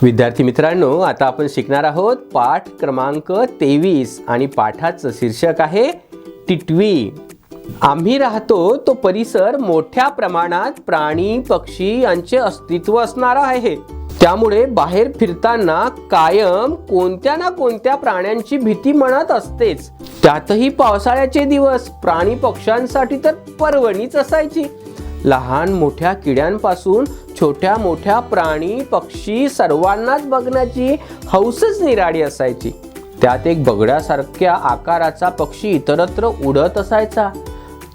विद्यार्थी मित्रांनो, आता आपण शिकणार आहोत पाठ क्रमांक 23 आणि पाठाचं शीर्षक आहे टिटवी। आम्ही राहतो तो परिसर मोठ्या प्रमाणात प्राणी पक्षी यांचे अस्तित्व असणारा आहे। त्यामुळे बाहेर फिरताना कायम कोणत्या ना कोणत्या प्राण्यांची भीती मनात असतेच। त्यातही पावसाळ्याचे दिवस प्राणी पक्ष्यांसाठी तर पर्वणीच असायची। लहान मोठ्या किड्यांपासून छोट्या मोठ्या प्राणी पक्षी सर्वांनाच बघण्याची हौसच निराळी असायची। त्यात एक बगड्यासारख्या आकाराचा पक्षी इतरत्र उडत असायचा।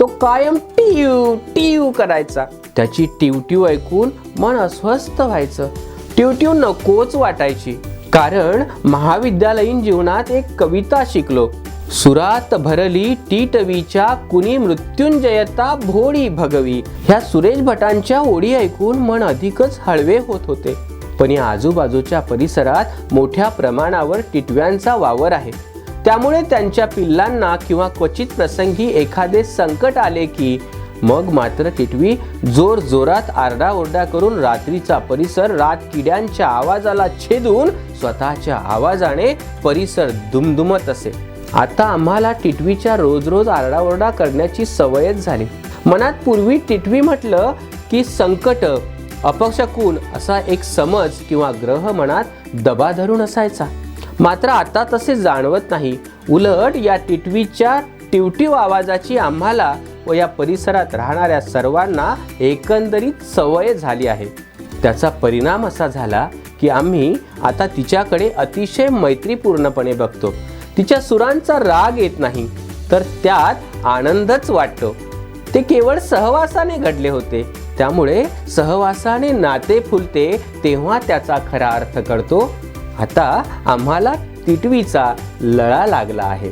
तो कायम टिव टिव करायचा। त्याची टिवटिव ऐकून मन अस्वस्थ व्हायचं। टिवटिव नकोच वाटायची, कारण महाविद्यालयीन जीवनात एक कविता शिकलो। सुरात भरली टिटवीच्या कुणी मृत्युंजयता भोळी भगवी। ह्या सुरेश भटांच्या ओळी ऐकून मन अधिकच हळवे होत होते। पण या आजूबाजूच्या परिसरात मोठ्या प्रमाणावर टिटव्यांचा वावर आहे। त्यामुळे त्यांच्या पिल्लांना किंवा क्वचित प्रसंगी एखादे संकट आले की मग मात्र टिटवी जोर जोरात आरडाओरडा करून रात्रीचा परिसर रात किड्यांच्या आवाजाला छेदून स्वतःच्या आवाजाने परिसर दुमदुमत असे। आता आम्हाला टिटवीच्या रोज रोज आरडाओरडा करण्याची सवयच झाली। मनात पूर्वी टिटवी म्हटलं की संकट, अपशकुन असा एक समज किंवा ग्रह मनात दबा धरून असायचा। मात्र आता तसे जाणवत नाही। उलट या टिटवीच्या टिवटिव आवाजाची आम्हाला व या परिसरात राहणाऱ्या सर्वांना एकंदरीत सवय झाली आहे। त्याचा परिणाम असा झाला की आम्ही आता तिच्याकडे अतिशय मैत्रीपूर्णपणे बघतो। तिच्या सुरांचा राग येत नाही, तर त्यात आनंदच वाटतो। ते केवळ सहवासाने घडले होते। त्यामुळे सहवासाने नाते फुलते तेव्हा त्याचा खरा अर्थ कळतो। आता आम्हाला टिटवीचा लळा लागला आहे।